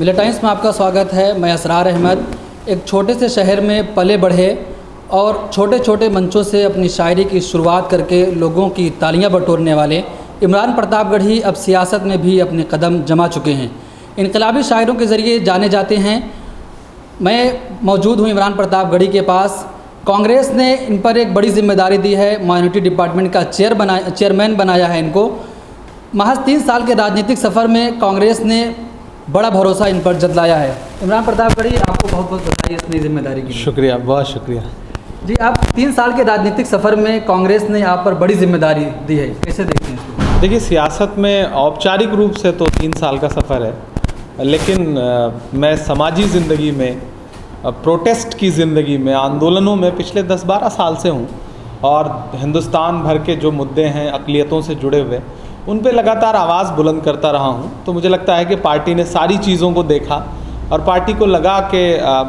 मिले टाइम्स में आपका स्वागत है। मैं असरार अहमद। एक छोटे से शहर में पले बढ़े और छोटे छोटे मंचों से अपनी शायरी की शुरुआत करके लोगों की तालियां बटोरने वाले इमरान प्रतापगढ़ी अब सियासत में भी अपने कदम जमा चुके हैं। इनकलाबी शायरों के ज़रिए जाने जाते हैं। मैं मौजूद हूँ इमरान प्रतापगढ़ी के पास। कांग्रेस ने इन पर एक बड़ी जिम्मेदारी दी है, माइनॉरिटी डिपार्टमेंट का चेयरमैन बनाया है इनको। महज 3 साल के राजनीतिक सफ़र में कांग्रेस ने बड़ा भरोसा इन पर जतलाया है। इमरान प्रतापगढ़ी, आपको बहुत बहुत बधाई इस नई जिम्मेदारी के लिए। शुक्रिया, बहुत शुक्रिया जी। आप 3 साल के राजनीतिक सफ़र में कांग्रेस ने आप पर बड़ी जिम्मेदारी दी है, कैसे देखते हैं इसको? देखिए, सियासत में औपचारिक रूप से तो 3 साल का सफ़र है, लेकिन मैं समाजी ज़िंदगी में, प्रोटेस्ट की ज़िंदगी में, आंदोलनों में पिछले 10-12 साल से हूँ और हिंदुस्तान भर के जो मुद्दे हैं अक़लियतों से जुड़े हुए, उन पे लगातार आवाज़ बुलंद करता रहा हूँ। तो मुझे लगता है कि पार्टी ने सारी चीज़ों को देखा और पार्टी को लगा कि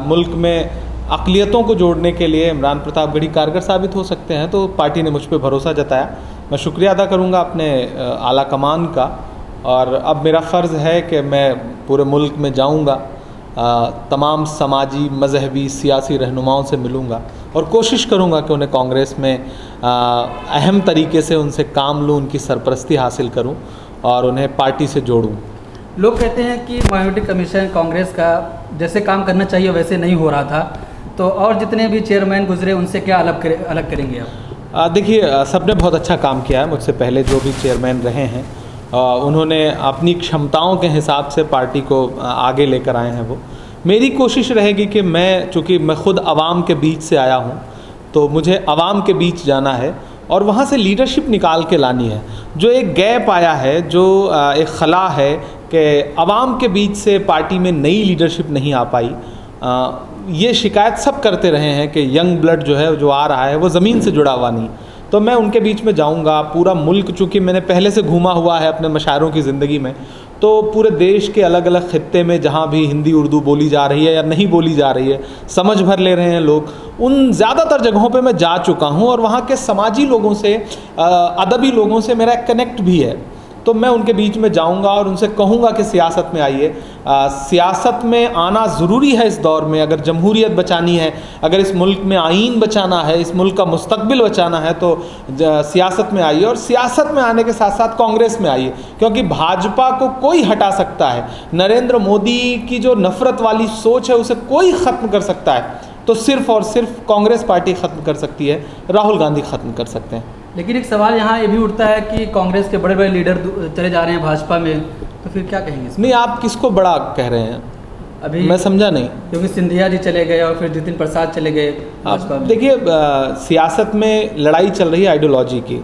मुल्क में अक़लियतों को जोड़ने के लिए इमरान प्रतापगढ़ी कारगर साबित हो सकते हैं। तो पार्टी ने मुझ पर भरोसा जताया। मैं शुक्रिया अदा करूँगा अपने आला कमान का, और अब मेरा फ़र्ज़ है कि मैं पूरे मुल्क में जाऊँगा, तमाम समाजी, मजहबी, सियासी रहनुमाओं से मिलूँगा और कोशिश करूँगा कि उन्हें कांग्रेस में अहम तरीके से उनसे काम लूँ, उनकी सरपरस्ती हासिल करूँ और उन्हें पार्टी से जोड़ूँ। लोग कहते हैं कि माइनॉरिटी कमीशन कांग्रेस का जैसे काम करना चाहिए वैसे नहीं हो रहा था, तो और जितने भी चेयरमैन गुजरे उनसे क्या अलग करेंगे आप? देखिए, सबने बहुत अच्छा काम किया है। मुझसे पहले जो भी चेयरमैन रहे हैं उन्होंने अपनी क्षमताओं के हिसाब से पार्टी को आगे लेकर आए हैं। वो मेरी कोशिश रहेगी कि चूँकि मैं ख़ुद आवाम के बीच से आया हूँ, तो मुझे आवाम के बीच जाना है और वहाँ से लीडरशिप निकाल के लानी है। जो एक गैप आया है, जो एक खला है कि आवाम के बीच से पार्टी में नई लीडरशिप नहीं आ पाई, ये शिकायत सब करते रहे हैं कि यंग ब्लड जो है, जो आ रहा है, वो ज़मीन से जुड़ा हुआ नहीं। तो मैं उनके बीच में जाऊंगा। पूरा मुल्क, चूँकि मैंने पहले से घूमा हुआ है अपने मशायरों की ज़िंदगी में, तो पूरे देश के अलग अलग ख़ित्ते में जहाँ भी हिंदी उर्दू बोली जा रही है या नहीं बोली जा रही है, समझ भर ले रहे हैं लोग, उन ज़्यादातर जगहों पे मैं जा चुका हूँ और वहाँ के समाजी लोगों से, अदबी लोगों से मेरा एक कनेक्ट भी है। तो मैं उनके बीच में जाऊंगा और उनसे कहूँगा कि सियासत में आइए। सियासत में आना ज़रूरी है इस दौर में। अगर जमहूरियत बचानी है, अगर इस मुल्क में आईन बचाना है, इस मुल्क का मुस्तकबिल बचाना है, तो सियासत में आइए। और सियासत में आने के साथ साथ कांग्रेस में आइए, क्योंकि भाजपा को कोई हटा सकता है। नरेंद्र मोदी की जो नफ़रत वाली सोच है उसे कोई ख़त्म कर सकता है, तो सिर्फ़ और सिर्फ कांग्रेस पार्टी ख़त्म कर सकती है, राहुल गांधी ख़त्म कर सकते हैं। लेकिन एक सवाल यहाँ ये भी उठता है कि कांग्रेस के बड़े बड़े लीडर चले जा रहे हैं भाजपा में, तो फिर क्या कहेंगे? नहीं, आप किसको बड़ा कह रहे हैं? अभी मैं समझा नहीं। क्योंकि सिंधिया जी चले गए और फिर जितिन प्रसाद चले गए भाजपा में। देखिए, सियासत में लड़ाई चल रही है आइडियोलॉजी की।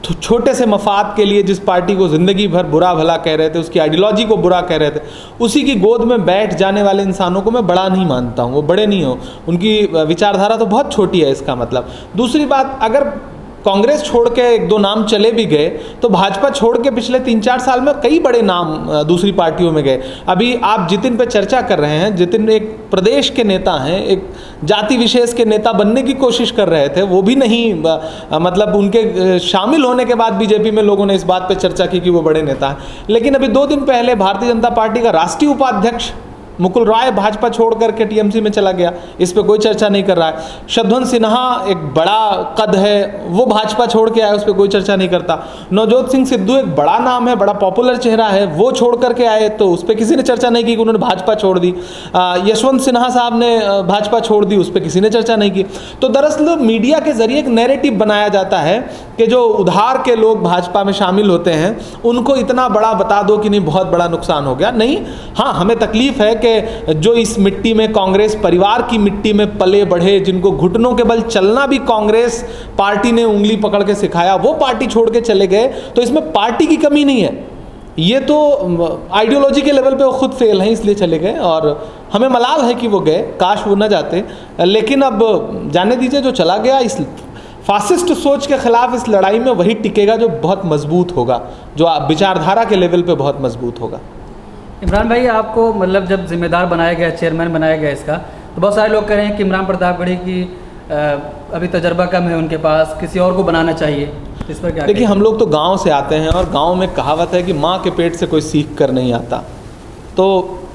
तो छोटे से मफाद के लिए जिस पार्टी को ज़िंदगी भर बुरा भला कह रहे थे, उसकी आइडियोलॉजी को बुरा कह रहे थे, उसी की गोद में बैठ जाने वाले इंसानों को मैं बड़ा नहीं मानता हूँ। वो बड़े नहीं हो, उनकी विचारधारा तो बहुत छोटी है, इसका मतलब। दूसरी बात, अगर कांग्रेस छोड़ के 1-2 नाम चले भी गए, तो भाजपा छोड़ के पिछले 3-4 साल में कई बड़े नाम दूसरी पार्टियों में गए। अभी आप जितिन पे चर्चा कर रहे हैं, जितिन एक प्रदेश के नेता हैं, एक जाति विशेष के नेता बनने की कोशिश कर रहे थे, वो भी नहीं, मतलब उनके शामिल होने के बाद बीजेपी में लोगों ने इस बात पे चर्चा की कि वो बड़े नेता हैं। लेकिन अभी 2 दिन पहले भारतीय जनता पार्टी का राष्ट्रीय उपाध्यक्ष मुकुल राय भाजपा छोड़ करके टीएमसी में चला गया, इस पे कोई चर्चा नहीं कर रहा है। शत्रुघ्न सिन्हा एक बड़ा कद है, वो भाजपा छोड़ के आए, उस पर कोई चर्चा नहीं करता। नवजोत सिंह सिद्धू एक बड़ा नाम है, बड़ा पॉपुलर चेहरा है, वो छोड़ करके आए, तो उस पर किसी ने चर्चा नहीं की कि उन्होंने भाजपा छोड़ दी। यशवंत सिन्हा साहब ने भाजपा छोड़ दी, उस पर किसी ने चर्चा नहीं की। तो दरअसल मीडिया के जरिए एक नैरेटिव बनाया जाता है कि जो उधार के लोग भाजपा में शामिल होते हैं उनको इतना बड़ा बता दो कि नहीं, बहुत बड़ा नुकसान हो गया। नहीं, हाँ, हमें तकलीफ है कि जो इस मिट्टी में, कांग्रेस परिवार की मिट्टी में पले बढ़े, जिनको घुटनों के बल चलना भी कांग्रेस पार्टी ने उंगली पकड़ के सिखाया, वो पार्टी छोड़ के चले गए। तो इसमें पार्टी की कमी नहीं है, ये तो आइडियोलॉजी के लेवल पे वो खुद फेल हैं, इसलिए चले गए। और हमें मलाल है कि वो गए, काश वो न जाते। लेकिन अब जाने दीजिए, जो चला गया, इस फासिस्ट सोच के खिलाफ इस लड़ाई में वही टिकेगा जो बहुत मजबूत होगा, जो विचारधारा के लेवल पे बहुत मजबूत होगा। इमरान भाई, आपको मतलब जब जिम्मेदार बनाया गया, चेयरमैन बनाया गया इसका, तो बहुत सारे लोग कह रहे हैं कि इमरान प्रतापगढ़ी की अभी तजर्बा कम है उनके पास, किसी और को बनाना चाहिए। इस पर क्या? देखिए, हम लोग तो गांव से आते हैं और गांव में कहावत है कि माँ के पेट से कोई सीख कर नहीं आता। तो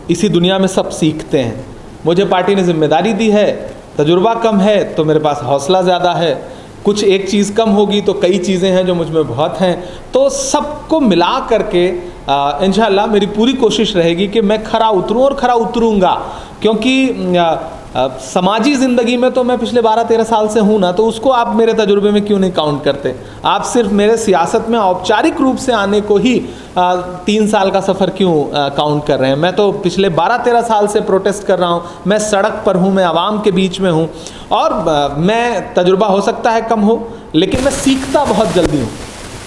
इसी दुनिया में सब सीखते हैं। मुझे पार्टी ने जिम्मेदारी दी है, तजुर्बा कम है तो मेरे पास हौसला ज़्यादा है, कुछ एक चीज़ कम होगी तो कई चीज़ें हैं जो मुझ में बहुत हैं, तो सबको मिला करके इंशाअल्लाह मेरी पूरी कोशिश रहेगी कि मैं खरा उतरूँ और खरा उतरूँगा। क्योंकि समाजी ज़िंदगी में तो मैं पिछले 12-13 साल से हूँ ना, तो उसको आप मेरे तजुर्बे में क्यों नहीं काउंट करते? आप सिर्फ मेरे सियासत में औपचारिक रूप से आने को ही 3 साल का सफ़र क्यों काउंट कर रहे हैं? मैं तो पिछले 12-13 साल से प्रोटेस्ट कर रहा हूँ, मैं सड़क पर हूँ, मैं आवाम के बीच में हूँ, और मैं तजुर्बा हो सकता है कम हो, लेकिन मैं सीखता बहुत जल्दी हूँ।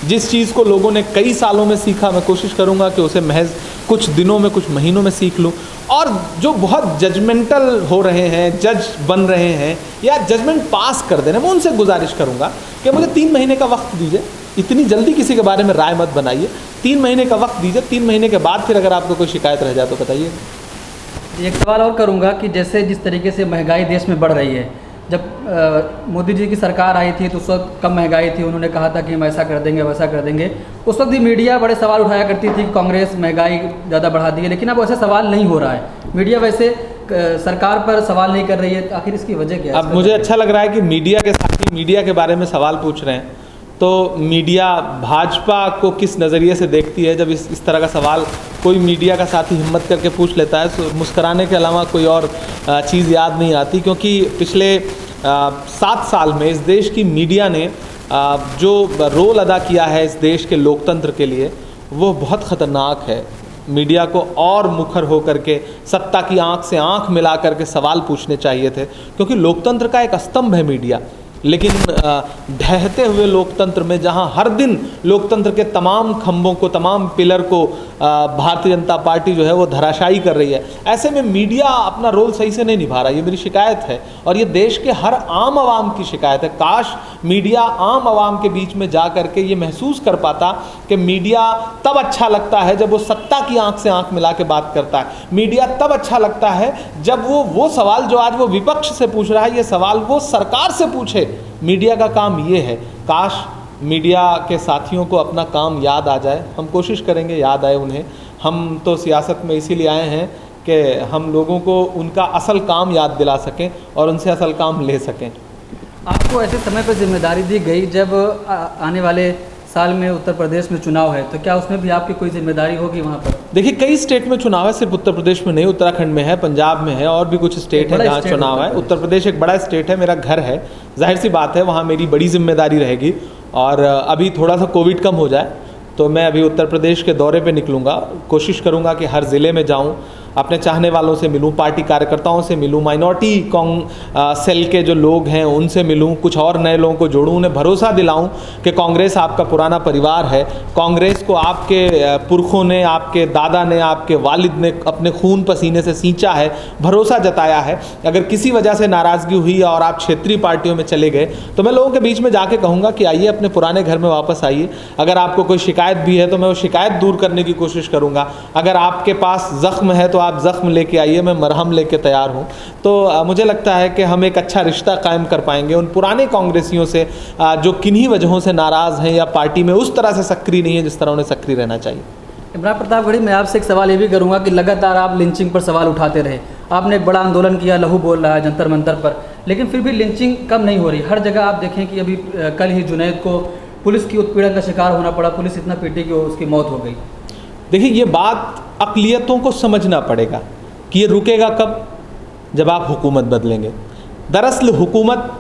जिस चीज़ को लोगों ने कई सालों में सीखा, मैं कोशिश करूँगा कि उसे महज कुछ दिनों में, कुछ महीनों में सीख लूँ। और जो बहुत जजमेंटल हो रहे हैं, जज बन रहे हैं या जजमेंट पास कर दे रहे हैं, मैं उनसे गुजारिश करूँगा कि मुझे 3 महीने का वक्त दीजिए। इतनी जल्दी किसी के बारे में राय मत बनाइए, 3 महीने का वक्त दीजिए। 3 महीने के बाद फिर अगर आपको कोई शिकायत रह जाए तो बताइए। एक सवाल और करूँगा कि जैसे जिस तरीके से महंगाई देश में बढ़ रही है, जब मोदी जी की सरकार आई थी तो उस वक्त कम महंगाई थी, उन्होंने कहा था कि हम ऐसा कर देंगे, वैसा कर देंगे। उस वक्त भी मीडिया बड़े सवाल उठाया करती थी कि कांग्रेस महंगाई ज़्यादा बढ़ा दी है, लेकिन अब वैसे सवाल नहीं हो रहा है। मीडिया वैसे सरकार पर सवाल नहीं कर रही है, आखिर इसकी वजह क्या है? अब मुझे अच्छा लग रहा है कि मीडिया के साथी मीडिया के बारे में सवाल पूछ रहे हैं। तो मीडिया भाजपा को किस नज़रिए से देखती है? जब इस तरह का सवाल कोई मीडिया का साथी हिम्मत करके पूछ लेता है तो मुस्कराने के अलावा कोई और चीज़ याद नहीं आती। क्योंकि पिछले 7 साल में इस देश की मीडिया ने जो रोल अदा किया है इस देश के लोकतंत्र के लिए, वो बहुत ख़तरनाक है। मीडिया को और मुखर होकर के सत्ता की आंख से आंख मिला करके सवाल पूछने चाहिए थे, क्योंकि लोकतंत्र का एक स्तंभ है मीडिया। लेकिन ढहते हुए लोकतंत्र में, जहां हर दिन लोकतंत्र के तमाम खंभों को, तमाम पिलर को भारतीय जनता पार्टी जो है वो धराशायी कर रही है, ऐसे में मीडिया अपना रोल सही से नहीं निभा रहा। ये मेरी शिकायत है और ये देश के हर आम आवाम की शिकायत है। काश मीडिया आम आवाम के बीच में जा करके ये महसूस कर पाता कि मीडिया तब अच्छा लगता है जब वो सत्ता की आंख से आंख मिला के बात करता है। मीडिया तब अच्छा लगता है जब वो सवाल जो आज वो विपक्ष से पूछ रहा है, ये सवाल वो सरकार से पूछे। मीडिया का काम ये है। काश मीडिया के साथियों को अपना काम याद आ जाए। हम कोशिश करेंगे याद आए उन्हें। हम तो सियासत में इसीलिए आए हैं कि हम लोगों को उनका असल काम याद दिला सकें और उनसे असल काम ले सकें। आपको ऐसे समय पर जिम्मेदारी दी गई जब आने वाले साल में उत्तर प्रदेश में चुनाव है, तो क्या उसमें भी आपकी कोई जिम्मेदारी होगी वहाँ पर? देखिए, कई स्टेट में चुनाव है, सिर्फ उत्तर प्रदेश में नहीं, उत्तराखंड में है, पंजाब में है, और भी कुछ स्टेट है जहाँ चुनाव है। उत्तर प्रदेश एक बड़ा स्टेट है, मेरा घर है, जाहिर सी बात है वहाँ मेरी बड़ी जिम्मेदारी रहेगी। और अभी थोड़ा सा कोविड कम हो जाए तो मैं अभी उत्तर प्रदेश के दौरे पे निकलूँगा। कोशिश करूँगा कि हर ज़िले में जाऊँ, अपने चाहने वालों से मिलूं, पार्टी कार्यकर्ताओं से मिलूं, माइनॉरिटी सेल के जो लोग हैं उनसे मिलूं, कुछ और नए लोगों को जोड़ूं, उन्हें भरोसा दिलाऊं कि कांग्रेस आपका पुराना परिवार है। कांग्रेस को आपके पुरखों ने, आपके दादा ने, आपके वालिद ने अपने खून पसीने से सींचा है, भरोसा जताया है। अगर किसी वजह से नाराज़गी हुई और आप क्षेत्रीय पार्टियों में चले गए तो मैं लोगों के बीच में जाके कहूँगा कि आइए अपने पुराने घर में वापस आइए। अगर आपको कोई शिकायत भी है तो मैं वो शिकायत दूर करने की कोशिश करूँगा। अगर आपके पास ज़ख्म है तो आप ज़ख्म लेके आइए, मैं मरहम लेके तैयार हूँ। तो मुझे लगता है कि हम एक अच्छा रिश्ता कायम कर पाएंगे उन पुराने कांग्रेसियों से जो किन्हीं वजहों से नाराज़ हैं या पार्टी में उस तरह से सक्रिय नहीं है जिस तरह उन्हें सक्रिय रहना चाहिए। इमरान प्रतापगढ़ी, मैं आपसे एक सवाल ये भी करूँगा कि लगातार आप लिंचिंग पर सवाल उठाते रहे। आपने एक बड़ा आंदोलन किया, लहू बोल रहा है जंतर मंतर पर, लेकिन फिर भी लिंचिंग कम नहीं हो रही। हर जगह आप देखें कि अभी कल ही जुनैद को पुलिस की उत्पीड़न का शिकार होना पड़ा, पुलिस इतना पीटी कि उसकी मौत हो गई। देखिए, ये बात अक़लियतों को समझना पड़ेगा कि ये रुकेगा कब, जब आप हुकूमत बदलेंगे। दरअसल हुकूमत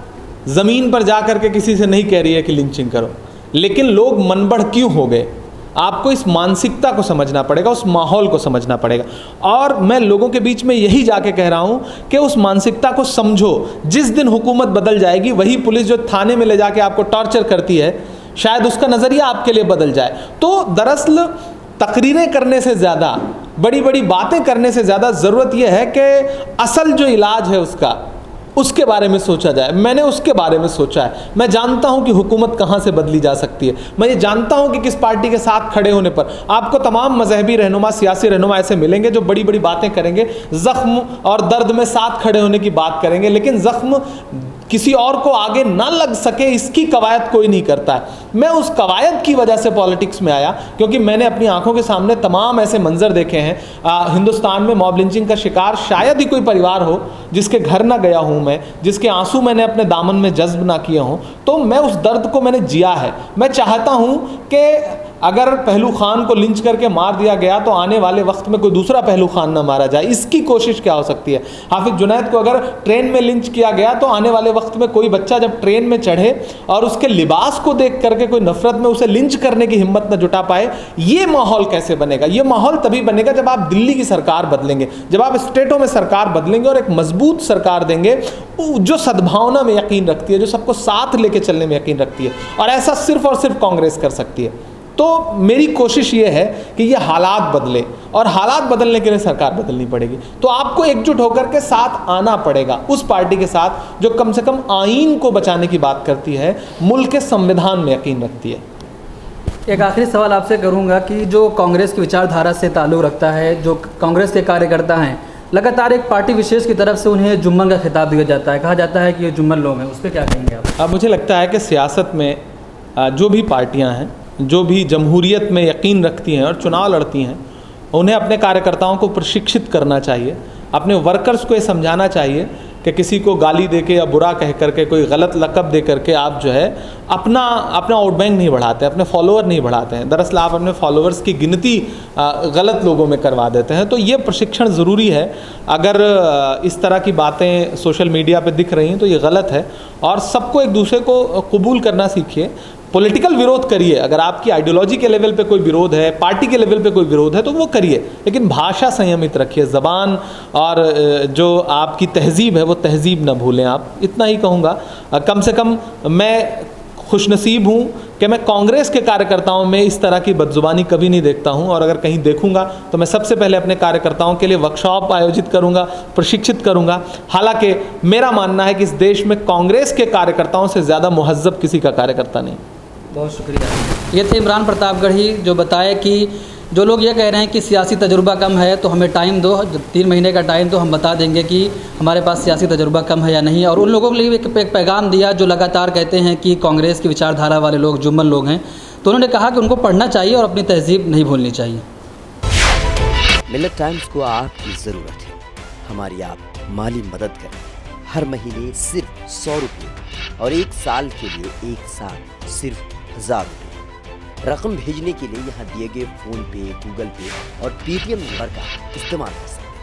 ज़मीन पर जा कर के किसी से नहीं कह रही है कि लिंचिंग करो, लेकिन लोग मनबढ़ क्यों हो गए, आपको इस मानसिकता को समझना पड़ेगा, उस माहौल को समझना पड़ेगा। और मैं लोगों के बीच में यही जाके कह रहा हूँ कि उस मानसिकता को समझो। जिस दिन हुकूमत बदल जाएगी, वही पुलिस जो थाने में ले जाके आपको टॉर्चर करती है, शायद उसका नज़रिया आपके लिए बदल जाए। तो दरअसल तकरीरें करने से ज़्यादा, बड़ी बड़ी बातें करने से ज़्यादा ज़रूरत यह है कि असल जो इलाज है उसके बारे में सोचा जाए। मैंने उसके बारे में सोचा है। मैं जानता हूं कि हुकूमत कहां से बदली जा सकती है। मैं ये जानता हूं कि किस पार्टी के साथ खड़े होने पर आपको तमाम मजहबी रहनुमा, सियासी रहनुमा ऐसे मिलेंगे जो बड़ी बड़ी बातें करेंगे, ज़ख्म और दर्द में साथ खड़े होने की बात करेंगे, लेकिन ज़ख्म किसी और को आगे ना लग सके इसकी कवायद कोई नहीं करता है। मैं उस कवायद की वजह से पॉलिटिक्स में आया, क्योंकि मैंने अपनी आंखों के सामने तमाम ऐसे मंजर देखे हैं। हिंदुस्तान में मॉब लिंचिंग का शिकार शायद ही कोई परिवार हो जिसके घर ना गया हूँ मैं, जिसके आंसू मैंने अपने दामन में जज्ब ना किए हों। तो मैं उस दर्द को मैंने जिया है। मैं चाहता हूँ कि अगर पहलू खान को लिंच करके मार दिया गया तो आने वाले वक्त में कोई दूसरा पहलू खान ना मारा जाए। इसकी कोशिश क्या हो सकती है? हाफिज जुनैद को अगर ट्रेन में लिंच किया गया तो आने वाले वक्त में कोई बच्चा जब ट्रेन में चढ़े और उसके लिबास को देख करके कोई नफरत में उसे लिंच करने की हिम्मत न जुटा पाए। ये माहौल कैसे बनेगा? ये माहौल तभी बनेगा जब आप दिल्ली की सरकार बदलेंगे, जब आप स्टेटों में सरकार बदलेंगे और एक मजबूत सरकार देंगे जो सद्भावना में यकीन रखती है, जो सबको साथ लेके चलने में यकीन रखती है। और ऐसा सिर्फ और सिर्फ कांग्रेस कर सकती है। तो मेरी कोशिश ये है कि ये हालात बदले, और हालात बदलने के लिए सरकार बदलनी पड़ेगी। तो आपको एकजुट होकर के साथ आना पड़ेगा उस पार्टी के साथ जो कम से कम आईन को बचाने की बात करती है, मुल्क के संविधान में यकीन रखती है। एक आखिरी सवाल आपसे करूंगा कि जो कांग्रेस की विचारधारा से ताल्लुक़ रखता है, जो कांग्रेस के कार्यकर्ता हैं, लगातार एक पार्टी विशेष की तरफ से उन्हें जुम्मन का खिताब दिया जाता है, कहा जाता है कि ये जुम्मन लोग हैं, उस पर क्या कहेंगे आप? अब मुझे लगता है कि सियासत में जो भी पार्टियां हैं, जो भी जमहूरियत में यकीन रखती हैं और चुनाव लड़ती हैं, उन्हें अपने कार्यकर्ताओं को प्रशिक्षित करना चाहिए, अपने वर्कर्स को ये समझाना चाहिए कि किसी को गाली देके या बुरा कह करके, कोई गलत लक़ब दे करके आप जो है अपना वोट बैंक नहीं बढ़ाते, अपने फॉलोअर नहीं बढ़ाते हैं। दरअसल आप अपने फॉलोअर्स की गिनती गलत लोगों में करवा देते हैं। तो ये प्रशिक्षण ज़रूरी है। अगर इस तरह की बातें सोशल मीडिया पे दिख रही हैं तो ये गलत है, और सबको एक दूसरे को कबूल करना सीखिए। पॉलिटिकल विरोध करिए, अगर आपकी आइडियोलॉजी के लेवल पे कोई विरोध है, पार्टी के लेवल पे कोई विरोध है तो वो करिए, लेकिन भाषा संयमित रखिए, ज़बान और जो आपकी तहज़ीब है वो तहज़ीब ना भूलें आप। इतना ही कहूँगा। कम से कम मैं खुशनसीब हूँ कि मैं कांग्रेस के कार्यकर्ताओं में इस तरह की बदजुबानी कभी नहीं देखता हूँ, और अगर कहीं देखूँगा तो मैं सबसे पहले अपने कार्यकर्ताओं के लिए वर्कशॉप आयोजित करूँगा, प्रशिक्षित करूँगा। हालांकि मेरा मानना है कि इस देश में कांग्रेस के कार्यकर्ताओं से ज़्यादा मुहज़्ज़ब किसी का कार्यकर्ता नहीं। बहुत शुक्रिया। ये थे इमरान प्रतापगढ़ी, जो बताए कि जो लोग ये कह रहे हैं कि सियासी तजुर्बा कम है तो हमें टाइम दो, 3 महीने का टाइम तो हम बता देंगे कि हमारे पास सियासी तजुर्बा कम है या नहीं। और उन लोगों के लिए एक पैगाम दिया जो लगातार कहते हैं कि कांग्रेस की विचारधारा वाले लोग जुम्मन लोग हैं, तो उन्होंने कहा कि उनको पढ़ना चाहिए और अपनी तहज़ीब नहीं भूलनी चाहिए। मिल्लत टाइम्स को आपकी ज़रूरत है, हमारी आप माली मदद करें। हर महीने सिर्फ 100 रुपये और 1 साल के लिए 1 साल सिर्फ 1000 रुपये। रकम भेजने के लिए यहाँ दिए गए फ़ोन पे, गूगल पे और पेटीएम नंबर का इस्तेमाल कर सकते हैं।